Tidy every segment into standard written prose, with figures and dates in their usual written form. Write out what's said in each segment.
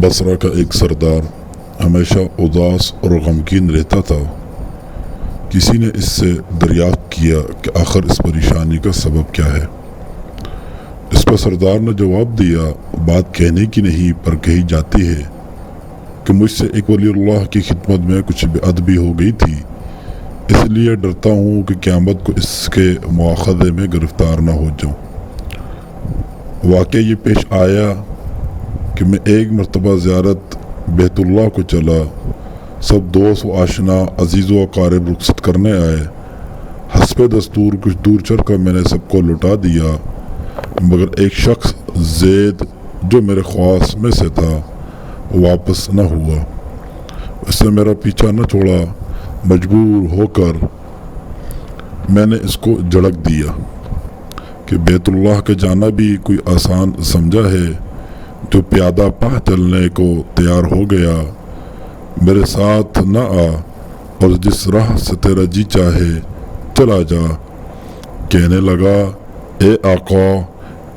بصرہ کا ایک سردار ہمیشہ اداس اور غمگین رہتا تھا۔ کسی نے اس سے دریافت کیا کہ آخر اس پریشانی کا سبب کیا ہے۔ اس پر سردار نے جواب دیا، بات کہنے کی نہیں پر کہی جاتی ہے کہ مجھ سے ایک ولی اللہ کی خدمت میں کچھ بے ادبی ہو گئی تھی، اس لیے ڈرتا ہوں کہ قیامت کو اس کے مواخذے میں گرفتار نہ ہو جاؤں۔ واقعہ یہ پیش آیا کہ میں ایک مرتبہ زیارت بیت اللہ کو چلا۔ سب دوست و آشنا عزیز و اقارب رخصت کرنے آئے۔ حسب دستور کچھ دور چل کر میں نے سب کو لٹا دیا، مگر ایک شخص زید جو میرے خواص میں سے تھا واپس نہ ہوا۔ اس نے میرا پیچھا نہ چھوڑا۔ مجبور ہو کر میں نے اس کو جھڑک دیا کہ بیت اللہ کے جانا بھی کوئی آسان سمجھا ہے جو پیادہ پاہ چلنے کو تیار ہو گیا۔ میرے ساتھ نہ آ اور جس راہ سے تیرا جی چاہے چلا جا۔ کہنے لگا، اے آقا،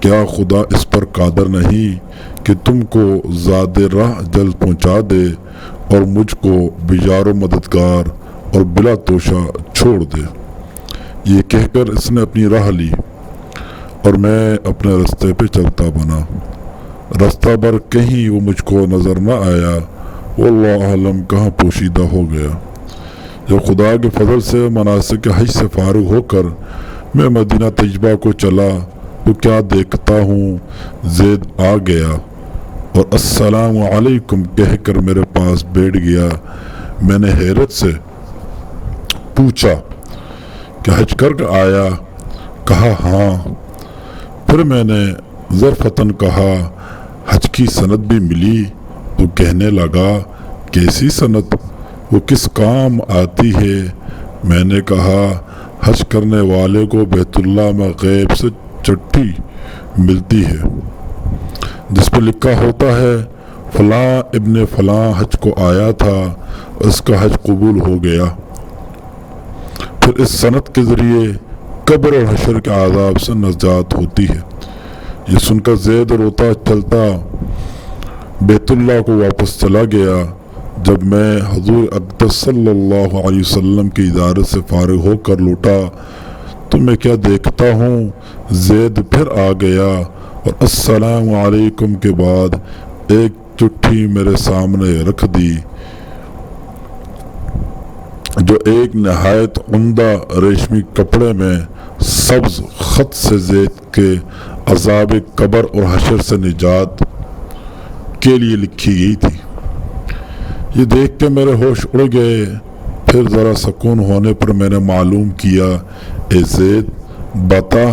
کیا خدا اس پر قادر نہیں کہ تم کو زاد راہ جلد پہنچا دے اور مجھ کو بیار و مددگار اور بلا توشہ چھوڑ دے۔ یہ کہہ کر اس نے اپنی راہ لی اور میں اپنے رستے پہ چلتا بنا۔ رستہ بھر کہیں وہ مجھ کو نظر نہ آیا، واللہ اعلم کہاں پوشیدہ ہو گیا۔ جب خدا کے فضل سے مناسک حج سے فارغ ہو کر میں مدینہ طیبہ کو چلا تو کیا دیکھتا ہوں، زید آ گیا اور السلام علیکم کہہ کر میرے پاس بیٹھ گیا۔ میں نے حیرت سے پوچھا کہ حج کر کے آیا؟ کہا ہاں۔ پھر میں نے ظرفتاً کہا، حج کی سند بھی ملی؟ تو کہنے لگا، کیسی سند؟ وہ کس کام آتی ہے؟ میں نے کہا، حج کرنے والے کو بیت اللہ میں غیب سے چٹھی ملتی ہے جس پہ لکھا ہوتا ہے فلاں ابن فلاں حج کو آیا تھا، اس کا حج قبول ہو گیا۔ پھر اس سند کے ذریعے قبر اور حشر کے عذاب سے نجات ہوتی ہے۔ یہ سن کر زید روتا چلتا بیت اللہ کو واپس چلا گیا۔ جب میں حضور اقدس صلی اللہ علیہ وسلم کی ادارت سے فارغ ہو کر لوٹا تو میں کیا دیکھتا ہوں، زید پھر آ گیا اور السلام علیکم کے بعد ایک چٹھی میرے سامنے رکھ دی جو ایک نہایت عمدہ ریشمی کپڑے میں سبز خط سے زید کے عذاب قبر اور حشر سے نجات کے لیے لکھی گئی تھی۔ یہ دیکھ کے میرے ہوش اڑ گئے۔ پھر ذرا سکون ہونے پر میں نے معلوم کیا، اے زید، بتا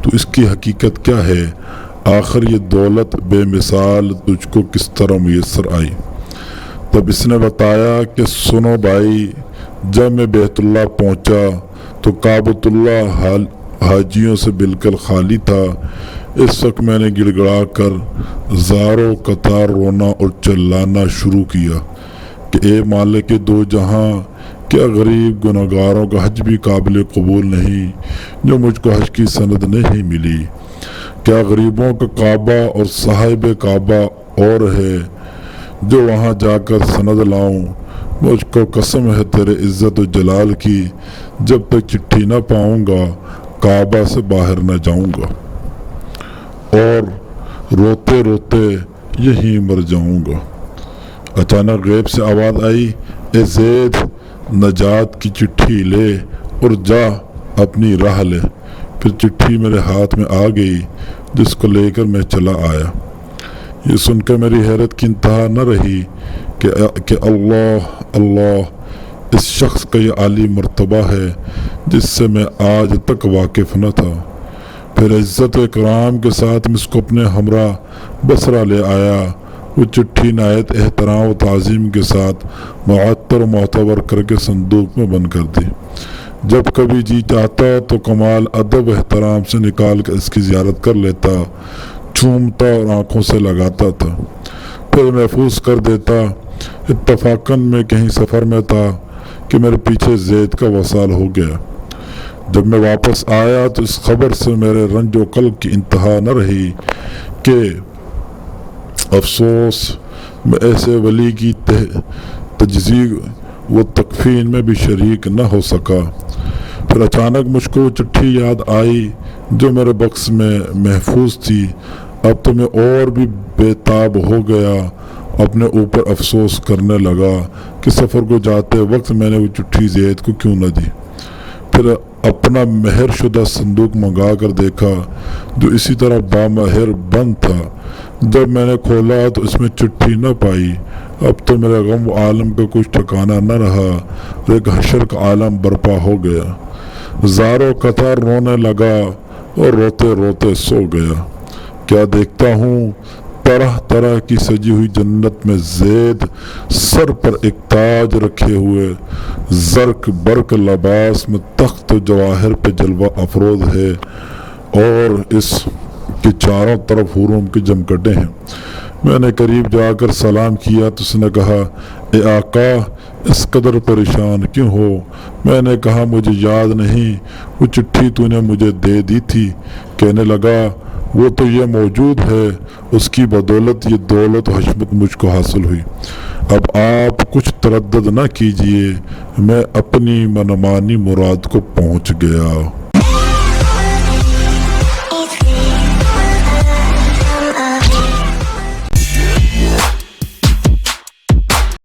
تو اس کی حقیقت کیا ہے؟ آخر یہ دولت بے مثال تجھ کو کس طرح میسر آئی؟ تب اس نے بتایا کہ سنو بھائی، جب میں بیت اللہ پہنچا تو کعبۃ اللہ حاجیوں سے بالکل خالی تھا۔ اس وقت میں نے گڑ گڑا کر زاروں قطار رونا اور چلانا شروع کیا کہ اے مالک دو جہاں، کیا غریب گناہگاروں کا حج بھی قابل قبول نہیں جو مجھ کو حج کی سند نہیں ملی؟ کیا غریبوں کا کعبہ اور صاحب کعبہ اور ہے جو وہاں جا کر سند لاؤں؟ مجھ کو قسم ہے تیرے عزت و جلال کی، جب تک چٹھی نہ پاؤں گا کعبہ سے باہر نہ جاؤں گا اور روتے روتے یہیں مر جاؤں گا۔ اچانک غیب سے آواز آئی، اے زید، نجات کی چٹھی لے اور جا اپنی راہ لے۔ پھر چٹھی میرے ہاتھ میں آ گئی جس کو لے کر میں چلا آیا۔ یہ سن کر میری حیرت کی انتہا نہ رہی کہ اللہ اس شخص کا یہ عالی مرتبہ ہے جس سے میں آج تک واقف نہ تھا۔ پھر عزت و اکرام کے ساتھ میں اس کو اپنے ہمراہ بصرہ لے آیا۔ وہ چٹھی نہایت احترام و تعظیم کے ساتھ معطر و معتبر کر کے صندوق میں بند کر دی۔ جب کبھی جی چاہتا تو کمال ادب احترام سے نکال کر اس کی زیارت کر لیتا، چومتا اور آنکھوں سے لگاتا تھا، پھر محفوظ کر دیتا۔ اتفاقاً میں کہیں سفر میں تھا کہ میرے پیچھے زید کا وصال ہو گیا۔ جب میں واپس آیا تو اس خبر سے میرے رنج و قلب کی انتہا نہ رہی کہ افسوس میں ایسے ولی کی تجزیہ و تکفین میں بھی شریک نہ ہو سکا۔ پھر اچانک مجھ کو وہ چٹھی یاد آئی جو میرے بکس میں محفوظ تھی۔ اب تو میں اور بھی بے تاب ہو گیا، اپنے اوپر افسوس کرنے لگا کہ سفر کو جاتے وقت میں نے وہ چٹھی زید کو کیوں نہ دی۔ پھر اپنا مہر شدہ صندوق منگا کر دیکھا جو اسی طرح بامہر بند تھا۔ جب میں نے کھولا تو اس میں چٹھی نہ پائی۔ اب تو میرے غم و عالم کا کچھ ٹھکانہ نہ رہا اور ایک حشر کا عالم برپا ہو گیا۔ زاروں قطار رونے لگا اور روتے روتے سو گیا۔ کیا دیکھتا ہوں، طرح طرح کی سجی ہوئی جنت میں زید سر پر ایک تاج رکھے ہوئے زرق برق لباس میں تخت و جواہر پہ جلوہ افروز ہے اور اس کے چاروں طرف حوروں کے جمکٹے ہیں۔ میں نے قریب جا کر سلام کیا تو اس نے کہا، اے آقا اس قدر پریشان کیوں ہو؟ میں نے کہا، مجھے یاد نہیں، وہ چٹھی تو نے مجھے دے دی تھی۔ کہنے لگا، وہ تو یہ موجود ہے، اس کی بدولت یہ دولت و حشمت مجھ کو حاصل ہوئی۔ اب آپ کچھ تردد نہ کیجئے، میں اپنی منمانی مراد کو پہنچ گیا۔